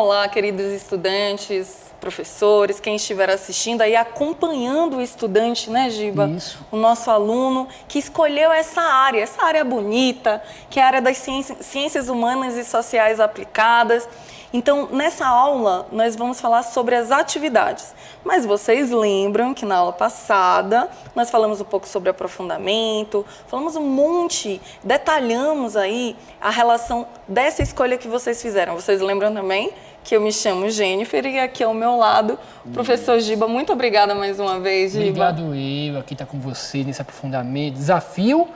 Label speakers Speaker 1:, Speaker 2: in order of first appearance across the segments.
Speaker 1: Olá, queridos estudantes, professores, quem estiver assistindo aí, acompanhando o estudante, né, Giba?
Speaker 2: Isso.
Speaker 1: O nosso aluno que escolheu essa área bonita, que é a área das ciências humanas e sociais aplicadas. Então, nessa aula, nós vamos falar sobre as atividades. Mas vocês lembram que na aula passada, nós falamos um pouco sobre aprofundamento, falamos um monte, detalhamos aí a relação dessa escolha que vocês fizeram. Vocês lembram também que eu me chamo Jennifer e aqui ao meu lado, o professor Giba. Muito obrigada mais uma vez, Giba.
Speaker 2: Obrigado eu, aqui estar com você nesse aprofundamento. Desafio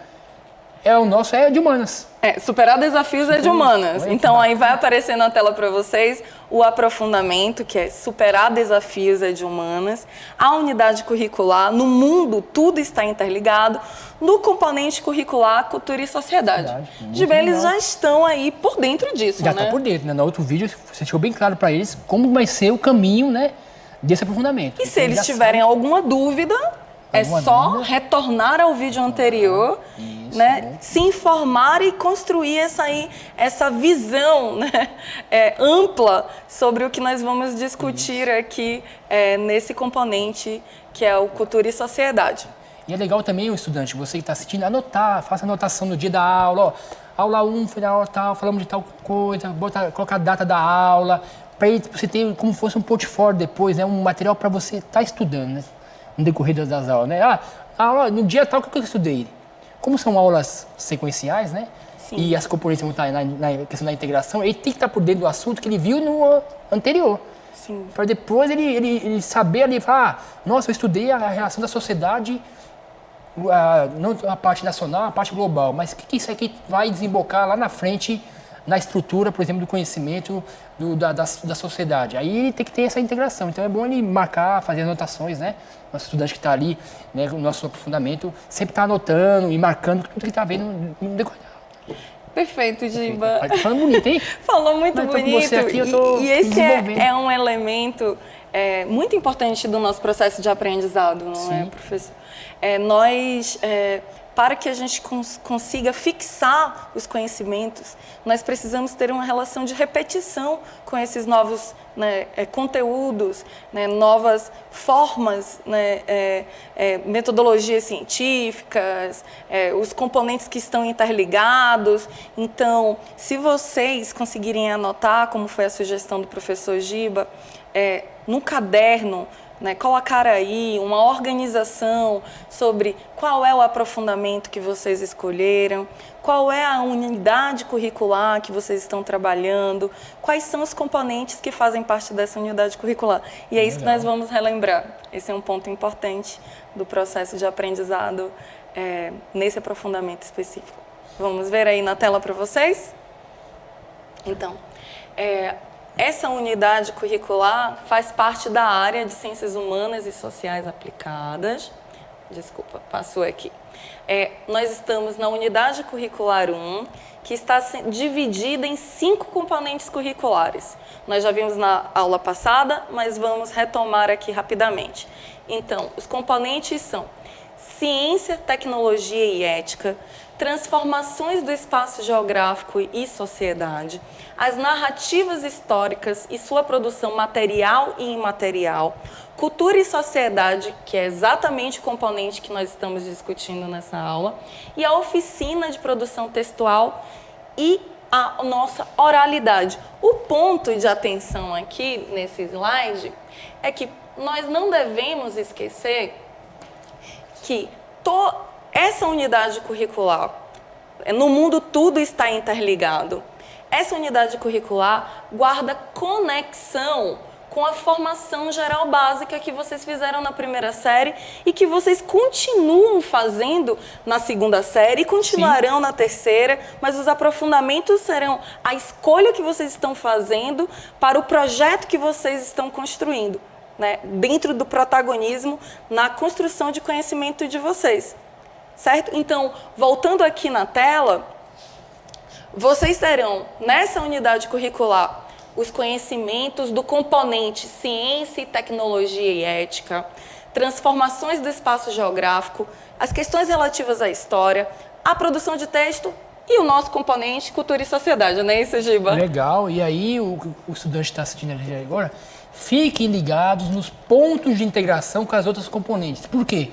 Speaker 2: é de humanas.
Speaker 1: Superar desafios é de humanas. Então, aí vai aparecer na tela para vocês o aprofundamento, que é superar desafios é de humanas. A unidade curricular, no mundo, tudo está interligado. No componente curricular, cultura e sociedade. Eles já estão aí por dentro disso,
Speaker 2: Já está por dentro, né? No outro vídeo, você deixou bem claro para eles como vai ser o caminho, né, desse aprofundamento.
Speaker 1: E se eles tiverem alguma dúvida, é só retornar ao vídeo anterior, né? Se informar e construir essa visão, né? Ampla sobre o que nós vamos discutir aqui nesse componente que é o cultura e sociedade.
Speaker 2: E é legal também o estudante, você que está assistindo, anotar, faça anotação no dia da aula. Ó, aula 1 foi da aula tal, falamos de tal coisa, colocar a data da aula, para você ter como se fosse um portfólio depois, né? Um material para você estar estudando, né? No decorrer das aulas, né? Aula, no dia tal, o que eu estudei? Como são aulas sequenciais, né?
Speaker 1: Sim.
Speaker 2: E as componentes vão estar na questão da integração, ele tem que estar por dentro do assunto que ele viu no anterior.
Speaker 1: Sim.
Speaker 2: Para depois ele saber ali, falar, nossa, eu estudei a relação da sociedade, não a parte nacional, a parte global, mas o que isso aqui vai desembocar lá na frente na estrutura, por exemplo, do conhecimento da sociedade. Aí ele tem que ter essa integração. Então é bom ele marcar, fazer anotações, né? Nosso estudante que está ali, né, o nosso aprofundamento, sempre está anotando e marcando tudo que está vendo no decorrer.
Speaker 1: Perfeito, Giba.
Speaker 2: Tá falando bonito, hein?
Speaker 1: Falou muito bonito.
Speaker 2: Você aqui, eu tô
Speaker 1: e esse é um elemento muito importante do nosso processo de aprendizado, não é, professor? Para que a gente consiga fixar os conhecimentos, nós precisamos ter uma relação de repetição com esses novos, né, conteúdos, né, novas formas, né, metodologias científicas, os componentes que estão interligados. Então, se vocês conseguirem anotar, como foi a sugestão do professor Giba, no caderno, né, colocar aí uma organização sobre qual é o aprofundamento que vocês escolheram, qual é a unidade curricular que vocês estão trabalhando, quais são os componentes que fazem parte dessa unidade curricular. E é isso que nós vamos relembrar. Esse é um ponto importante do processo de aprendizado nesse aprofundamento específico. Vamos ver aí na tela para vocês? Então, essa unidade curricular faz parte da área de Ciências Humanas e Sociais Aplicadas. Desculpa, passou aqui. Nós estamos na unidade curricular 1, que está dividida em 5 componentes curriculares. Nós já vimos na aula passada, mas vamos retomar aqui rapidamente. Então, os componentes são ciência, tecnologia e ética, transformações do espaço geográfico e sociedade, as narrativas históricas e sua produção material e imaterial, cultura e sociedade, que é exatamente o componente que nós estamos discutindo nessa aula, e a oficina de produção textual e a nossa oralidade. O ponto de atenção aqui nesse slide é que nós não devemos esquecer que essa unidade curricular, no mundo tudo está interligado. Essa unidade curricular guarda conexão com a formação geral básica que vocês fizeram na primeira série e que vocês continuam fazendo na segunda série e continuarão na terceira, mas os aprofundamentos serão a escolha que vocês estão fazendo para o projeto que vocês estão construindo, né, dentro do protagonismo na construção de conhecimento de vocês. Certo? Então, voltando aqui na tela, vocês terão nessa unidade curricular os conhecimentos do componente ciência, tecnologia e ética, transformações do espaço geográfico, as questões relativas à história, a produção de texto e o nosso componente cultura e sociedade, não é isso, Giba?
Speaker 2: Legal. E aí, o estudante está assistindo a gente agora, fiquem ligados nos pontos de integração com as outras componentes. Por quê?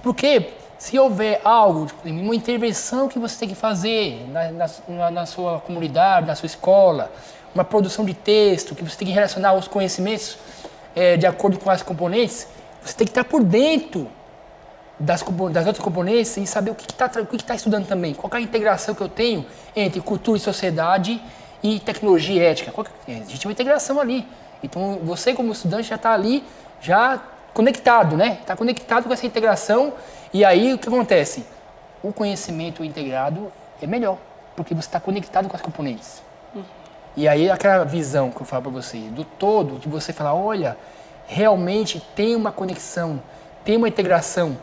Speaker 2: Porque se houver algo, uma intervenção que você tem que fazer na sua comunidade, na sua escola, uma produção de texto, que você tem que relacionar os conhecimentos de acordo com as componentes, você tem que estar por dentro das outras componentes e saber o que está estudando também. Qual é a integração que eu tenho entre cultura e sociedade e tecnologia e ética. Existe uma integração ali. Então, você como estudante já está ali, já conectado, né? Está conectado com essa integração. E aí, o que acontece? O conhecimento integrado é melhor, porque você está conectado com as componentes. E aí, aquela visão que eu falo para você, do todo, de você falar, olha, realmente tem uma conexão, tem uma integração,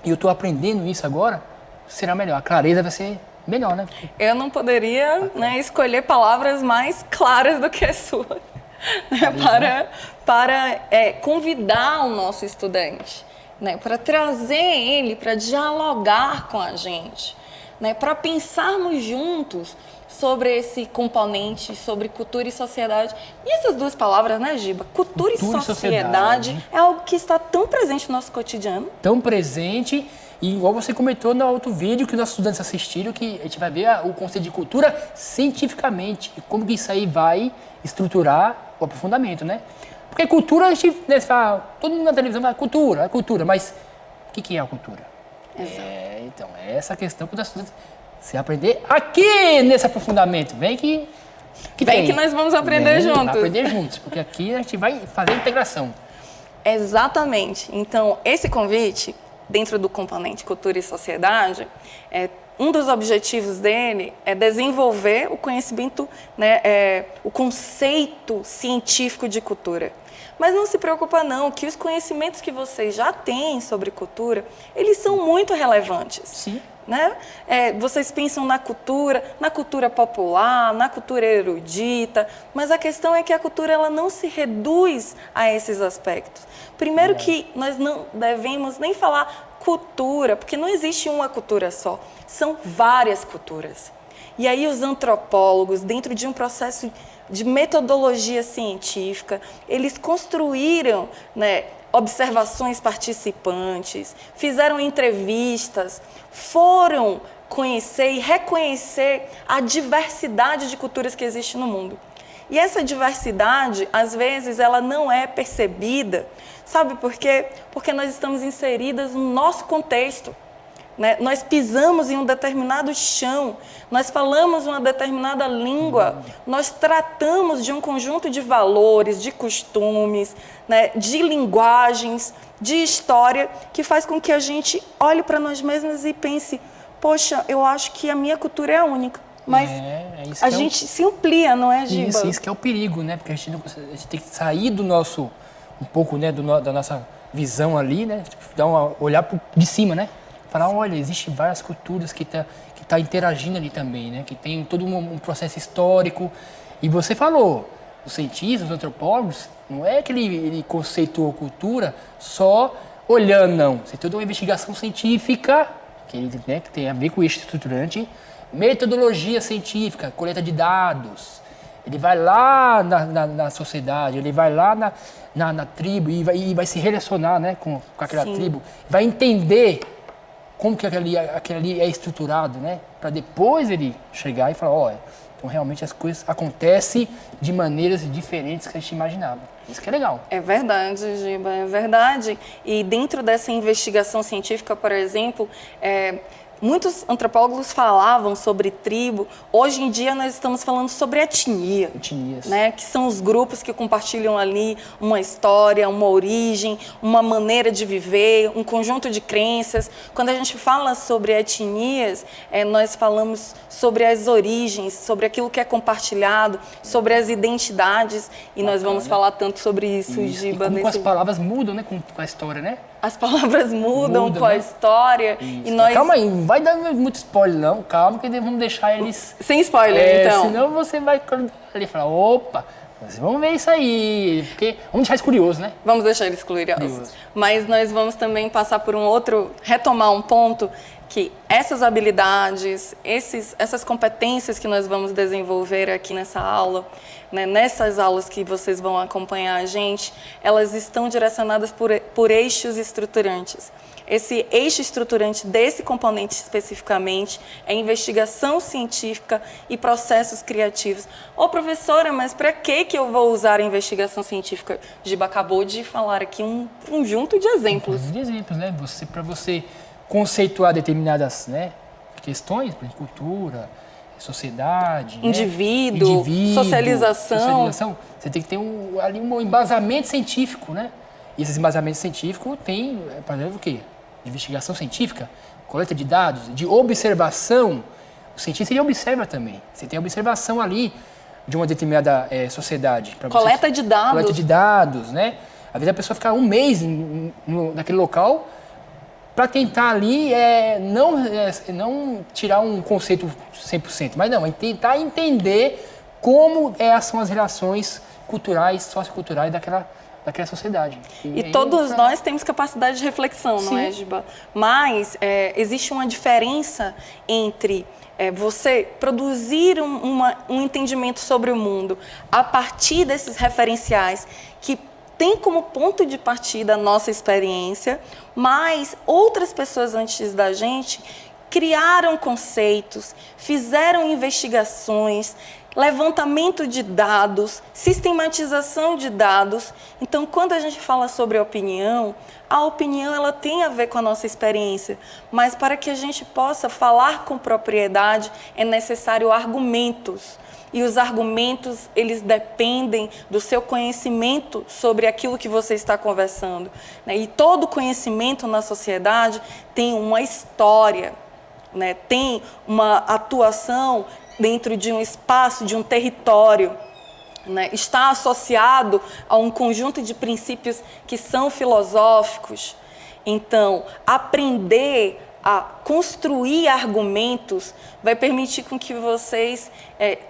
Speaker 2: e eu estou aprendendo isso agora, será melhor. A clareza vai ser melhor, né?
Speaker 1: Eu não poderia, né, escolher palavras mais claras do que a sua, né, para convidar o nosso estudante, né, para trazer ele, para dialogar com a gente, né, para pensarmos juntos sobre esse componente, sobre cultura e sociedade. E essas duas palavras, né, Giba? Cultura e sociedade é algo que está tão presente no nosso cotidiano.
Speaker 2: Tão presente, e igual você comentou no outro vídeo que os nossos estudantes assistiram, que a gente vai ver o conceito de cultura cientificamente, e como que isso aí vai estruturar o aprofundamento, né? Porque cultura, a gente fala, todo mundo na televisão fala cultura, mas o que é a cultura?
Speaker 1: Exato.
Speaker 2: Então, é essa questão que os nossos estudantes... Se aprender aqui nesse aprofundamento, vem que
Speaker 1: nós vamos aprender juntos.
Speaker 2: Aprender juntos, porque aqui a gente vai fazer a integração.
Speaker 1: Exatamente. Então, esse convite, dentro do componente cultura e sociedade, um dos objetivos dele é desenvolver o conhecimento, né, o conceito científico de cultura. Mas não se preocupa não, que os conhecimentos que vocês já têm sobre cultura, eles são muito relevantes.
Speaker 2: Sim.
Speaker 1: Né? Vocês pensam na cultura popular, na cultura erudita, mas a questão é que a cultura ela não se reduz a esses aspectos. Primeiro que nós não devemos nem falar cultura, porque não existe uma cultura só, são várias culturas. E aí os antropólogos, dentro de um processo de metodologia científica, eles construíram, né, observações participantes, fizeram entrevistas, foram conhecer e reconhecer a diversidade de culturas que existe no mundo. E essa diversidade, às vezes, ela não é percebida, sabe por quê? Porque nós estamos inseridas no nosso contexto, né? Nós pisamos em um determinado chão, nós falamos uma determinada língua, nós tratamos de um conjunto de valores, de costumes, né? De linguagens, de história, que faz com que a gente olhe para nós mesmos e pense, poxa, eu acho que a minha cultura é a única. Mas a gente se amplia, não é, Giba?
Speaker 2: Isso que é o perigo, né? Porque a gente tem que sair do nosso, um pouco, né, da nossa visão ali, né? Olhar de cima, né? Falar, olha, existem várias culturas que tá interagindo ali também, né? Que tem todo um processo histórico. E você falou, os cientistas, os antropólogos, não é que ele conceituou cultura só olhando, não. Você tem toda uma investigação científica, né, que tem a ver com isso estruturante, metodologia científica, coleta de dados. Ele vai lá na sociedade, ele vai lá na tribo e vai se relacionar, né, com aquela tribo, vai entender como que aquele ali é estruturado, né? Para depois ele chegar e falar, olha, então realmente as coisas acontecem de maneiras diferentes que a gente imaginava. Isso que é legal.
Speaker 1: É verdade, Giba, é verdade. E dentro dessa investigação científica, por exemplo, muitos antropólogos falavam sobre tribo. Hoje em dia nós estamos falando sobre etnia.
Speaker 2: Etnias.
Speaker 1: Né? Que são os grupos que compartilham ali uma história, uma origem, uma maneira de viver, um conjunto de crenças. Quando a gente fala sobre etnias, nós falamos sobre as origens, sobre aquilo que é compartilhado, sobre as identidades. E nós vamos falar tanto sobre isso, Giba.
Speaker 2: E como as palavras mudam, né, com a história, né?
Speaker 1: As palavras mudam com a história.
Speaker 2: E nós... Calma aí, não vai dar muito spoiler não, calma, que vamos deixar eles...
Speaker 1: Sem spoiler, então.
Speaker 2: Senão você vai ali falar, opa, Mas vamos ver isso aí, porque vamos deixar isso curioso, né?
Speaker 1: Vamos deixar eles curiosos. Mas nós vamos também passar por retomar um ponto que essas habilidades, essas competências que nós vamos desenvolver aqui nessa aula, né, nessas aulas que vocês vão acompanhar a gente, elas estão direcionadas por eixos estruturantes. Esse eixo estruturante desse componente especificamente é investigação científica e processos criativos. Ô, professora, mas para que eu vou usar a investigação científica? Giba acabou de falar aqui um conjunto de exemplos.
Speaker 2: De exemplos, né? Para você conceituar determinadas, né, questões, por exemplo, cultura, sociedade,
Speaker 1: indivíduo, socialização.
Speaker 2: Você tem que ter ali um embasamento científico, né? E esses embasamentos científicos têm, por exemplo, o quê? De investigação científica, coleta de dados, de observação. O cientista ele observa também. Você tem a observação ali de uma determinada sociedade.
Speaker 1: Coleta de dados.
Speaker 2: Coleta de dados, né? Às vezes a pessoa fica um mês naquele local para tentar ali não tirar um conceito 100%, mas não, é tentar entender como são as relações culturais, socioculturais daquela sociedade.
Speaker 1: E todos nós temos capacidade de reflexão,
Speaker 2: sim,
Speaker 1: não é, Giba? Mas existe uma diferença entre você produzir um entendimento sobre o mundo a partir desses referenciais que tem como ponto de partida a nossa experiência, mas outras pessoas antes da gente criaram conceitos, fizeram investigações, levantamento de dados, sistematização de dados. Então, quando a gente fala sobre opinião, a opinião ela tem a ver com a nossa experiência, mas para que a gente possa falar com propriedade é necessário argumentos. E os argumentos, eles dependem do seu conhecimento sobre aquilo que você está conversando, né? E todo conhecimento na sociedade tem uma história, né? Tem uma atuação dentro de um espaço, de um território, né? Está associado a um conjunto de princípios que são filosóficos. Então, aprender a construir argumentos vai permitir com que vocês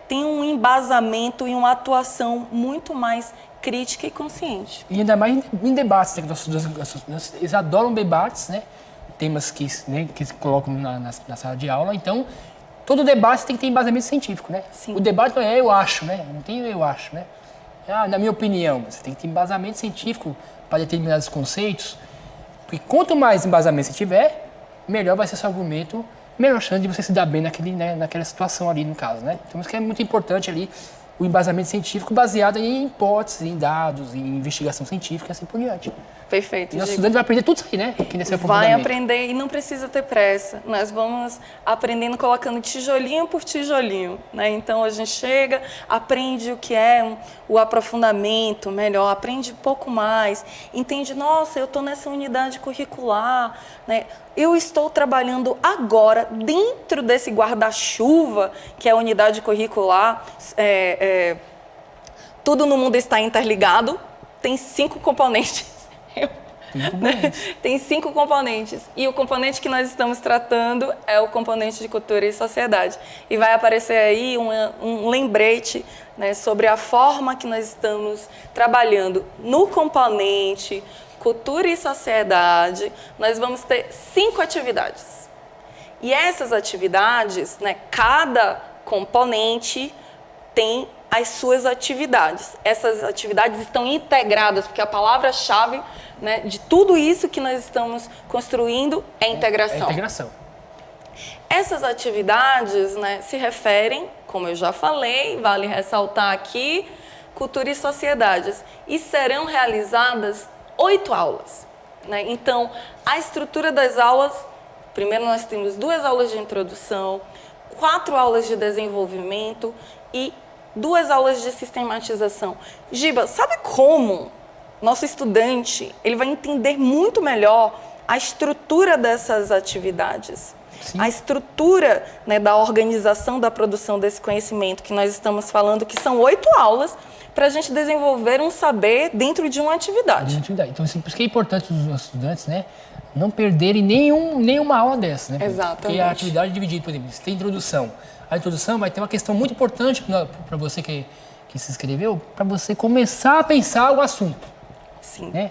Speaker 1: tenham um embasamento e uma atuação muito mais crítica e consciente.
Speaker 2: E ainda mais em debates, né? Eles adoram debates, né? Temas que se colocam na sala de aula, então todo debate tem que ter embasamento científico, né?
Speaker 1: Sim.
Speaker 2: O debate não é eu acho, né? Não tem eu acho, né? Na minha opinião, você tem que ter embasamento científico para determinados conceitos, porque quanto mais embasamento você tiver, melhor vai ser seu argumento, melhor chance de você se dar bem naquela situação ali, no caso, né? Então, isso que é muito importante ali, o embasamento científico baseado em hipóteses, em dados, em investigação científica e assim por diante.
Speaker 1: Perfeito.
Speaker 2: E nosso estudante vai aprender tudo isso aí, né?
Speaker 1: Vai aprender e não precisa ter pressa. Nós vamos aprendendo colocando tijolinho por tijolinho, né? Então, a gente chega, aprende o que é o aprofundamento melhor, aprende um pouco mais, entende, nossa, eu estou nessa unidade curricular, né? Eu estou trabalhando agora dentro desse guarda-chuva, que é a unidade curricular. Tudo no mundo está interligado, tem 5 componentes. Tem 5 componentes. E o componente que nós estamos tratando é o componente de cultura e sociedade. E vai aparecer aí um lembrete, né, sobre a forma que nós estamos trabalhando no componente cultura e sociedade. Nós vamos ter 5 atividades. E essas atividades, né, cada componente tem as suas atividades. Essas atividades estão integradas, porque a palavra-chave, né, de tudo isso que nós estamos construindo é integração.
Speaker 2: É integração.
Speaker 1: Essas atividades, né, se referem, como eu já falei, vale ressaltar aqui, cultura e sociedades, e serão realizadas 8 aulas. Né? Então, a estrutura das aulas, primeiro nós temos 2 aulas de introdução, 4 aulas de desenvolvimento e 2 aulas de sistematização. Giba, sabe como nosso estudante ele vai entender muito melhor a estrutura dessas atividades? Sim. A estrutura, né, da organização da produção desse conhecimento que nós estamos falando, que são 8 aulas para a gente desenvolver um saber dentro de uma atividade.
Speaker 2: Então, por isso que é importante os nossos estudantes, né, não perderem nenhuma aula dessa, né?
Speaker 1: Exatamente.
Speaker 2: Porque a atividade é dividida, por exemplo, se tem introdução. A introdução vai ter uma questão muito importante para você que que se inscreveu para você começar a pensar o assunto.
Speaker 1: Sim.
Speaker 2: Né?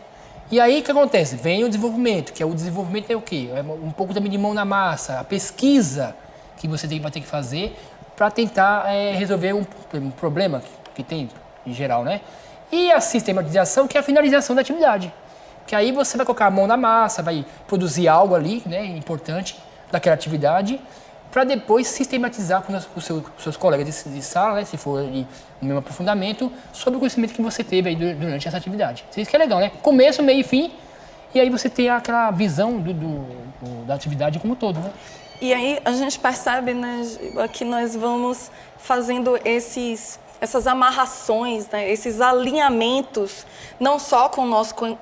Speaker 2: E aí o que acontece? Vem o desenvolvimento, que é o desenvolvimento é o quê? É um pouco também de mão na massa, a pesquisa que você vai ter que fazer para tentar resolver um problema que tem em geral, né? E a sistematização, que é a finalização da atividade. Que aí você vai colocar a mão na massa, vai produzir algo ali, né, importante daquela atividade, para depois sistematizar com os seus colegas de sala, né, se for ali no mesmo aprofundamento, sobre o conhecimento que você teve aí durante essa atividade. Isso que é legal, né? Começo, meio e fim, e aí você tem aquela visão da atividade como um todo, né?
Speaker 1: E aí a gente percebe, né, que nós vamos fazendo essas amarrações, né, esses alinhamentos, não só com o nosso, com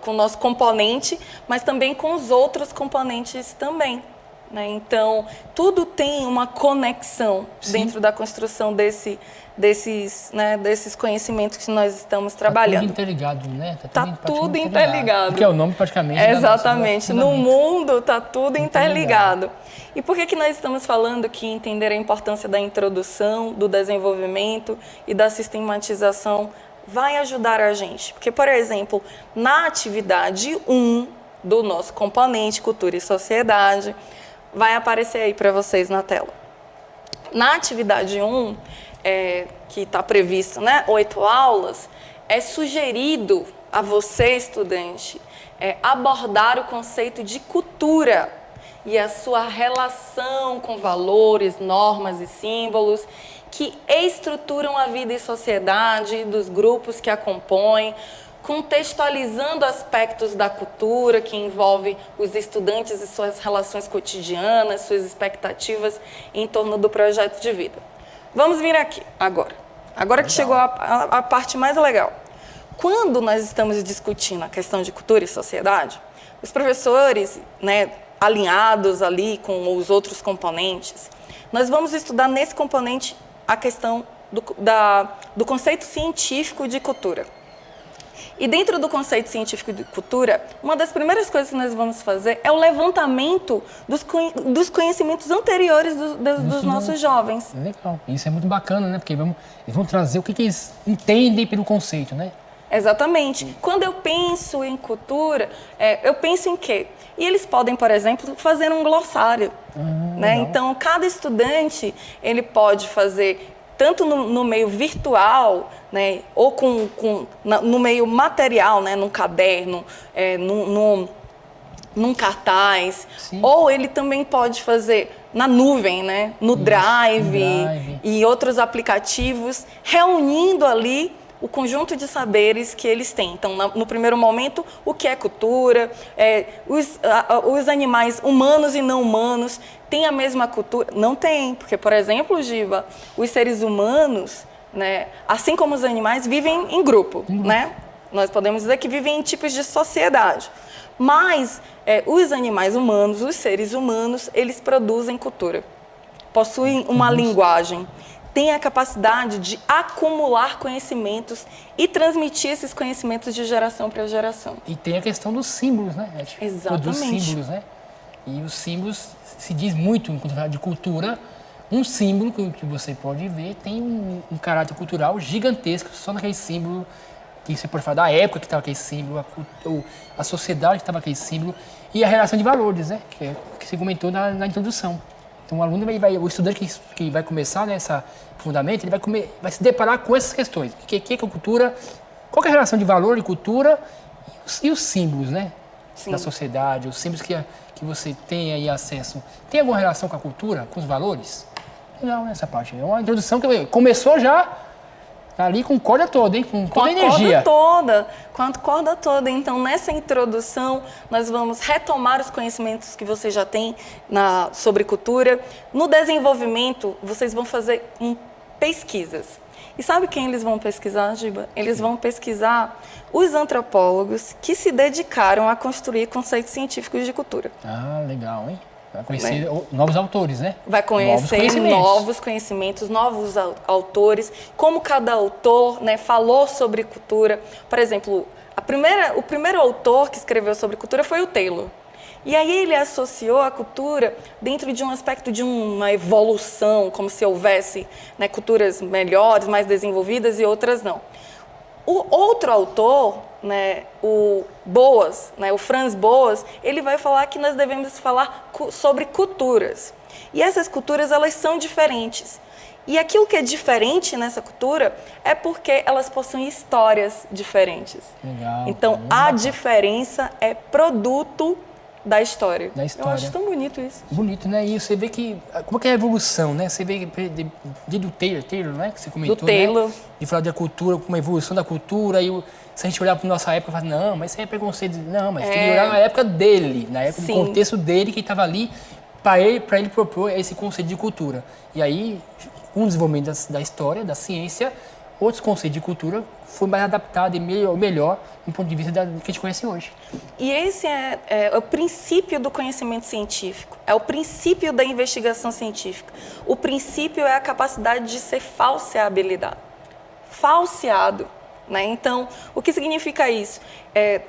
Speaker 1: o nosso componente, mas também com os outros componentes também. Né? Então, tudo tem uma conexão dentro da construção desses conhecimentos que nós estamos trabalhando.
Speaker 2: Tá tudo interligado, né?
Speaker 1: Tá tudo interligado.
Speaker 2: Porque é o nome praticamente.
Speaker 1: Exatamente. No mundo tá tudo interligado. E por que nós estamos falando que entender a importância da introdução, do desenvolvimento e da sistematização vai ajudar a gente? Porque, por exemplo, na atividade 1 do nosso componente Cultura e Sociedade, vai aparecer aí para vocês na tela. Na atividade 1, que está previsto, né, 8 aulas, é sugerido a você, estudante, abordar o conceito de cultura e a sua relação com valores, normas e símbolos que estruturam a vida e sociedade dos grupos que a compõem, contextualizando aspectos da cultura que envolve os estudantes e suas relações cotidianas, suas expectativas em torno do projeto de vida. Vamos vir aqui agora. Agora que chegou a parte mais legal. Quando nós estamos discutindo a questão de cultura e sociedade, os professores, né, alinhados ali com os outros componentes, nós vamos estudar nesse componente a questão do conceito científico de cultura. E dentro do conceito científico de cultura, uma das primeiras coisas que nós vamos fazer é o levantamento dos conhecimentos anteriores dos nossos jovens.
Speaker 2: Legal. Isso é muito bacana, né? Porque eles vão trazer o que eles entendem pelo conceito, né?
Speaker 1: Exatamente. Quando eu penso em cultura, eu penso em quê? E eles podem, por exemplo, fazer um glossário. Né? Então, cada estudante ele pode fazer tanto no meio virtual, né, ou no meio material, né, num caderno, num cartaz, sim, ou ele também pode fazer na nuvem, né, no Drive e outros aplicativos, reunindo ali o conjunto de saberes que eles têm. Então, no primeiro momento, o que é cultura, os animais humanos e não humanos têm a mesma cultura? Não tem, porque, por exemplo, Giba, os seres humanos, né, assim como os animais, vivem em grupo, né? Nós podemos dizer que vivem em tipos de sociedade. Mas os animais humanos, os seres humanos, eles produzem cultura, possuem uma linguagem, tem a capacidade de acumular conhecimentos e transmitir esses conhecimentos de geração para geração.
Speaker 2: E tem a questão dos símbolos, né?
Speaker 1: Exatamente.
Speaker 2: Dos símbolos, né? E os símbolos, se diz muito em quando de cultura, um símbolo que você pode ver tem um caráter cultural gigantesco, só naquele símbolo, que você pode falar da época que estava aquele símbolo, a sociedade que estava aquele símbolo, e a relação de valores, né? Que você comentou na introdução. Então, o estudante que vai começar nessa fundamento, ele vai se deparar com essas questões. O que é cultura? Qual é a relação de valor e cultura e os símbolos, né? Sim, da sociedade, os símbolos que você tem aí acesso. Tem alguma relação com a cultura, com os valores? Não, nessa parte. É uma introdução que começou já ali com corda toda, hein? Com toda a energia.
Speaker 1: Com a corda toda. Então, nessa introdução, nós vamos retomar os conhecimentos que você já tem sobre cultura. No desenvolvimento, vocês vão fazer pesquisas. E sabe quem eles vão pesquisar, Giba? Eles vão pesquisar os antropólogos que se dedicaram a construir conceitos científicos de cultura.
Speaker 2: Ah, legal, hein? Vai conhecer novos autores, né?
Speaker 1: Vai conhecer novos conhecimentos, novos autores, como cada autor, né, falou sobre cultura. Por exemplo, o primeiro autor que escreveu sobre cultura foi o Taylor. E aí ele associou a cultura dentro de um aspecto de uma evolução, como se houvesse, né, culturas melhores, mais desenvolvidas e outras não. O outro autor, né, o Boas, né, o Franz Boas, ele vai falar que nós devemos falar sobre culturas. E essas culturas, elas são diferentes. E aquilo que é diferente nessa cultura é porque elas possuem histórias diferentes.
Speaker 2: Legal.
Speaker 1: Então, a diferença é produto da história. Eu acho tão bonito isso.
Speaker 2: Bonito, né? E você vê que... Como é que é a evolução, né? Você vê do Taylor, né? Que você comentou,
Speaker 1: do Taylor.
Speaker 2: Né? De falar da cultura, como a evolução da cultura. E se a gente olhar para a nossa época, fala, não, mas isso aí é preconceito. Não, mas tem que olhar na época dele, na época do contexto dele, que estava ali para ele propor esse conceito de cultura. E aí, com o desenvolvimento da história, da ciência, outros conceitos de cultura foi mais adaptado e melhor do ponto de vista que a gente conhece hoje.
Speaker 1: E esse é o princípio do conhecimento científico, é o princípio da investigação científica. O princípio é a capacidade de ser falseado. Né? Então, o que significa isso?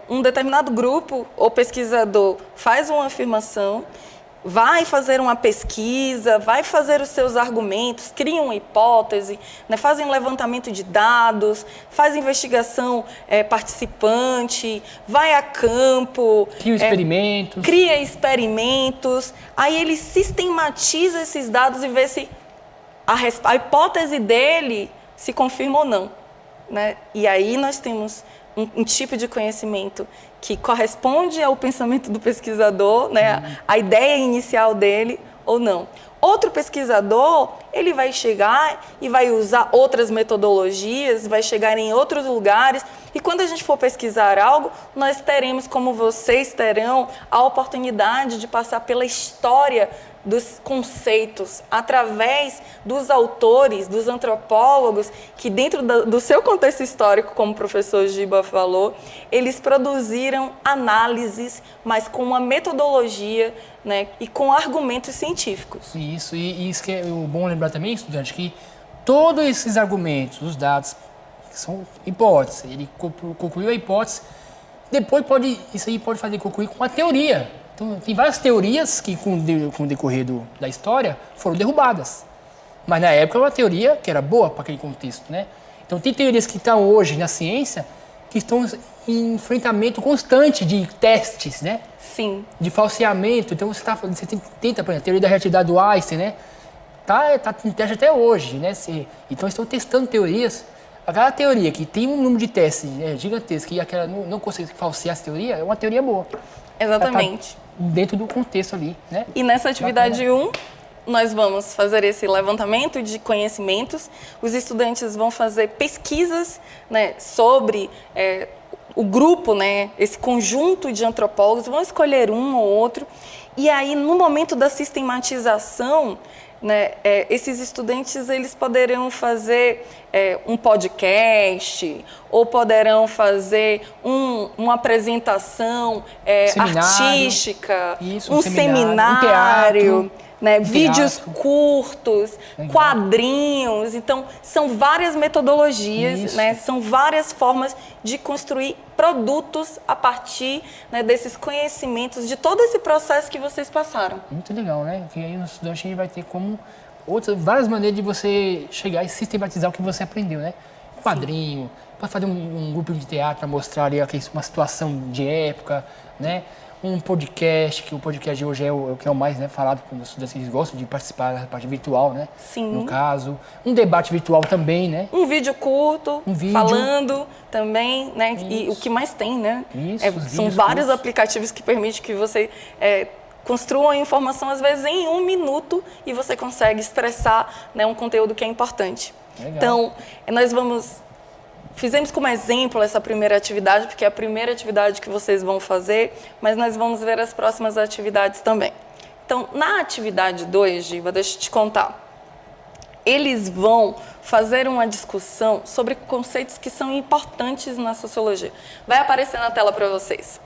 Speaker 1: Um determinado grupo ou pesquisador faz uma afirmação, vai fazer uma pesquisa, vai fazer os seus argumentos, cria uma hipótese, né, fazem um levantamento de dados, faz investigação participante, vai a campo, cria experimentos, aí ele sistematiza esses dados e vê se a hipótese dele se confirma ou não. Né? E aí nós temos um tipo de conhecimento que corresponde ao pensamento do pesquisador, né? A ideia inicial dele ou não. Outro pesquisador, ele vai chegar e vai usar outras metodologias, vai chegar em outros lugares, e quando a gente for pesquisar algo, nós teremos, como vocês terão, a oportunidade de passar pela história dos conceitos, através dos autores, dos antropólogos, que dentro do seu contexto histórico, como o professor Giba falou, eles produziram análises, mas com uma metodologia, né, e com argumentos científicos.
Speaker 2: Isso, e isso que é bom lembrar também, estudante, que todos esses argumentos, os dados, são hipóteses. Ele concluiu a hipótese, depois isso aí pode fazer concluir com uma teoria. Então, tem várias teorias que, com o decorrer da história, foram derrubadas. Mas, na época, era uma teoria que era boa para aquele contexto, né? Então, tem teorias que estão hoje na ciência que estão em enfrentamento constante de testes, né?
Speaker 1: Sim.
Speaker 2: De falseamento. Então, você tenta, por exemplo, a teoria da relatividade do Einstein, né? Tá em teste até hoje, né? Então, estão testando teorias. Aquela teoria que tem um número de testes gigantesco e aquela não consegue falsear essa teoria, é uma teoria boa.
Speaker 1: Exatamente.
Speaker 2: Tá dentro do contexto ali, né?
Speaker 1: E nessa atividade 1, nós vamos fazer esse levantamento de conhecimentos. Os estudantes vão fazer pesquisas, né, sobre o grupo, né, esse conjunto de antropólogos, vão escolher um ou outro. E aí, no momento da sistematização, né, esses estudantes eles poderão fazer um podcast ou poderão fazer uma apresentação artística, um seminário,
Speaker 2: um teatro,
Speaker 1: né, vídeos curtos, quadrinhos. Então, são várias metodologias, né, são várias formas de construir produtos a partir, né, desses conhecimentos, de todo esse processo que vocês passaram.
Speaker 2: Muito legal, né? Que aí no estudante a gente vai ter como várias maneiras de você chegar e sistematizar o que você aprendeu, né? Quadrinho, pode fazer um grupo de teatro para mostrar ali uma situação de época, né? Um podcast, que o podcast de hoje é o que é o mais, né, falado pelos estudantes, eles gostam de participar da parte virtual, né?
Speaker 1: Sim.
Speaker 2: No caso, um debate virtual também, né?
Speaker 1: Um vídeo curto, falando também, né? Isso. E o que mais tem, né? São vários aplicativos que permitem que você construa a informação, às vezes, em 1 minuto e você consegue expressar, né, um conteúdo que é importante. Legal. Então, fizemos como exemplo essa primeira atividade, porque é a primeira atividade que vocês vão fazer, mas nós vamos ver as próximas atividades também. Então, na atividade 2, Giba, deixa eu te contar. Eles vão fazer uma discussão sobre conceitos que são importantes na sociologia. Vai aparecer na tela para vocês.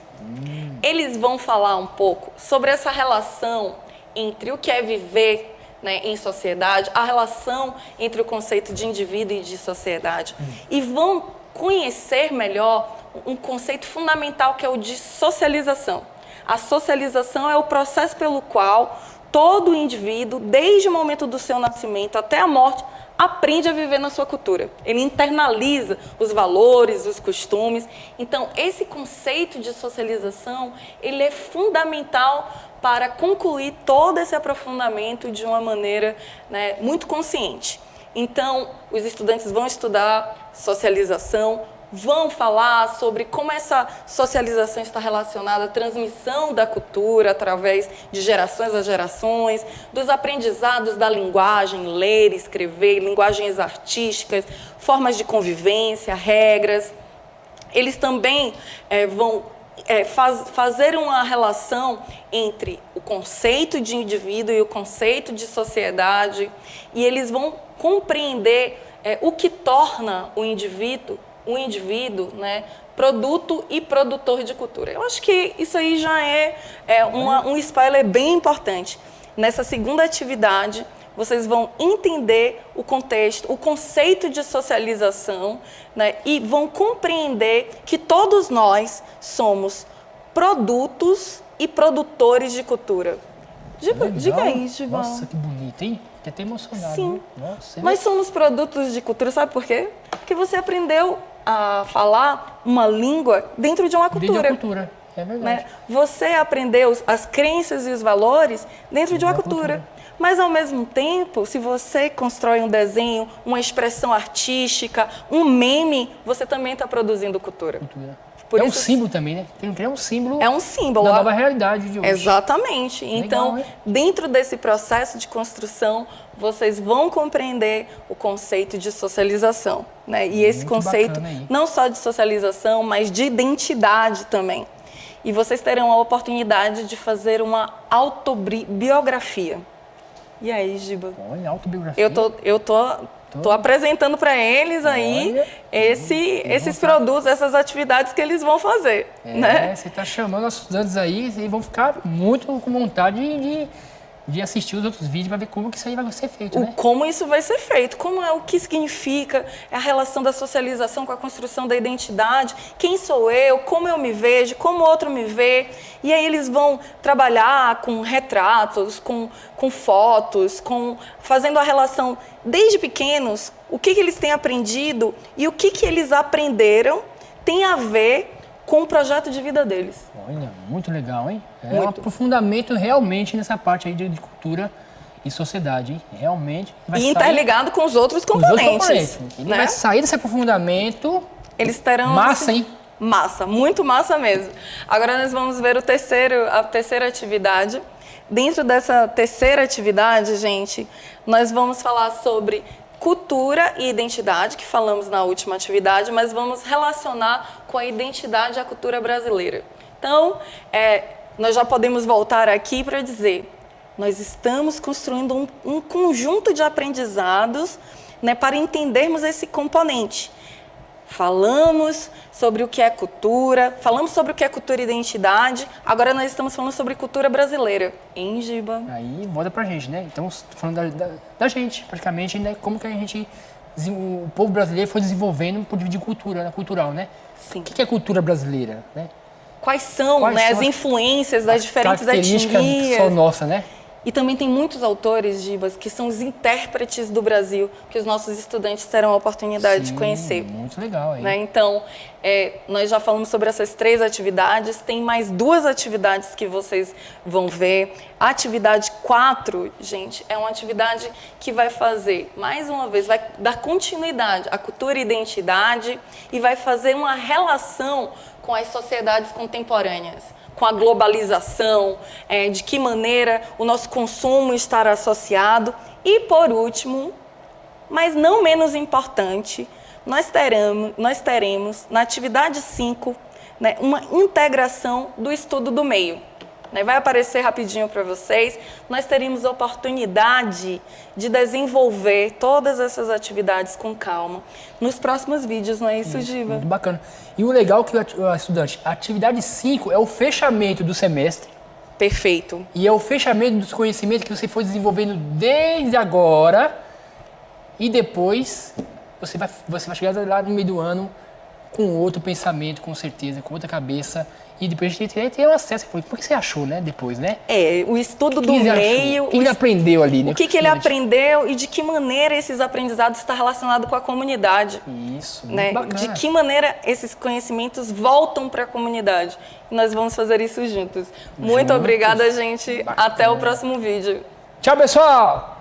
Speaker 1: Eles vão falar um pouco sobre essa relação entre o que é viver, né, em sociedade, a relação entre o conceito de indivíduo e de sociedade. E vão conhecer melhor um conceito fundamental que é o de socialização. A socialização é o processo pelo qual todo indivíduo, desde o momento do seu nascimento até a morte, aprende a viver na sua cultura. Ele internaliza os valores, os costumes. Então, esse conceito de socialização, ele é fundamental para concluir todo esse aprofundamento de uma maneira, né, muito consciente. Então, os estudantes vão estudar socialização, vão falar sobre como essa socialização está relacionada à transmissão da cultura através de gerações a gerações, dos aprendizados da linguagem, ler, escrever, linguagens artísticas, formas de convivência, regras. Eles também vão fazer uma relação entre o conceito de indivíduo e o conceito de sociedade, e eles vão compreender o que torna o indivíduo, né, produto e produtor de cultura. Eu acho que isso aí já é um spoiler bem importante. Nessa segunda atividade, vocês vão entender o contexto, o conceito de socialização, né, e vão compreender que todos nós somos produtos e produtores de cultura. Diga aí, Gibão.
Speaker 2: Nossa, que bonito, hein? Fiquei até emocionado.
Speaker 1: Sim.
Speaker 2: Nossa,
Speaker 1: nós somos produtos de cultura, sabe por quê? Porque você aprendeu a falar uma língua dentro de uma cultura.
Speaker 2: Dentro da cultura, é verdade.
Speaker 1: Né? Você aprendeu as crenças e os valores dentro de uma cultura. Mas, ao mesmo tempo, se você constrói um desenho, uma expressão artística, um meme, você também está produzindo cultura.
Speaker 2: É um símbolo também, né? Tem que criar um símbolo.
Speaker 1: É um símbolo.
Speaker 2: Da nova realidade de hoje.
Speaker 1: Exatamente.
Speaker 2: Legal,
Speaker 1: então,
Speaker 2: hein?
Speaker 1: dentro desse processo de construção, vocês vão compreender o conceito de socialização, né? E esse conceito não só de socialização, mas de identidade também. E vocês terão a oportunidade de fazer uma autobiografia. E aí, Giba?
Speaker 2: Olha, autobiografia.
Speaker 1: Eu tô apresentando para eles aí esses produtos, essas atividades que eles vão fazer. Né?
Speaker 2: Você está chamando os estudantes aí e vão ficar muito com vontade de assistir os outros vídeos para ver como que isso aí vai ser feito, né?
Speaker 1: Como isso vai ser feito, o que significa a relação da socialização com a construção da identidade, quem sou eu, como eu me vejo, como o outro me vê. E aí eles vão trabalhar com retratos, com fotos, fazendo a relação desde pequenos, o que eles têm aprendido e o que eles aprenderam tem a ver com o projeto de vida deles.
Speaker 2: Olha, muito legal, hein? Um aprofundamento realmente nessa parte aí de cultura e sociedade, hein? Realmente.
Speaker 1: E interligado com os outros componentes.
Speaker 2: Ele vai sair desse aprofundamento.
Speaker 1: Eles terão...
Speaker 2: Massa, hein?
Speaker 1: Massa, muito massa mesmo. Agora nós vamos ver a terceira atividade. Dentro dessa terceira atividade, gente, nós vamos falar sobre cultura e identidade, que falamos na última atividade, mas vamos relacionar com a identidade e a cultura brasileira. Então, nós já podemos voltar aqui para dizer, nós estamos construindo um conjunto de aprendizados, né, para entendermos esse componente. Falamos sobre o que é cultura, falamos sobre o que é cultura e identidade, agora nós estamos falando sobre cultura brasileira. Hein, Giba?
Speaker 2: Aí volta pra gente, né? Então, falando da gente, praticamente, né? Como que o povo brasileiro foi desenvolvendo um ponto de cultura, cultural, né?
Speaker 1: Sim.
Speaker 2: O que é cultura brasileira, né?
Speaker 1: Quais são as influências das diferentes etnias?
Speaker 2: Características só nossa, né?
Speaker 1: E também tem muitos autores, Gibas, que são os intérpretes do Brasil, que os nossos estudantes terão a oportunidade de conhecer.
Speaker 2: Muito legal aí.
Speaker 1: Né? Então, nós já falamos sobre essas 3 atividades, tem mais 2 atividades que vocês vão ver. A atividade 4, gente, é uma atividade que vai fazer, mais uma vez, vai dar continuidade à cultura e identidade e vai fazer uma relação com as sociedades contemporâneas, com a globalização, de que maneira o nosso consumo estará associado. E, por último, mas não menos importante, nós teremos na atividade 5, né, uma integração do estudo do meio. Vai aparecer rapidinho para vocês. Nós teremos a oportunidade de desenvolver todas essas atividades com calma nos próximos vídeos, não é isso, Giba?
Speaker 2: Muito bacana. E o legal é que o estudante, a atividade 5 é o fechamento do semestre.
Speaker 1: Perfeito.
Speaker 2: E é o fechamento dos conhecimentos que você foi desenvolvendo desde agora e depois você vai chegar lá no meio do ano com outro pensamento, com certeza, com outra cabeça. E depois a gente tem um acesso. O que você achou, né? Depois, né?
Speaker 1: O estudo do
Speaker 2: Achou?
Speaker 1: meio.
Speaker 2: O que ele aprendeu ali, né?
Speaker 1: O que ele aprendeu e de que maneira esses aprendizados estão relacionados com a comunidade.
Speaker 2: Isso,
Speaker 1: né?
Speaker 2: bacana.
Speaker 1: De que maneira esses conhecimentos voltam para a comunidade. E nós vamos fazer isso juntos. Muito obrigada, gente.
Speaker 2: Bacana.
Speaker 1: Até o próximo vídeo.
Speaker 2: Tchau, pessoal!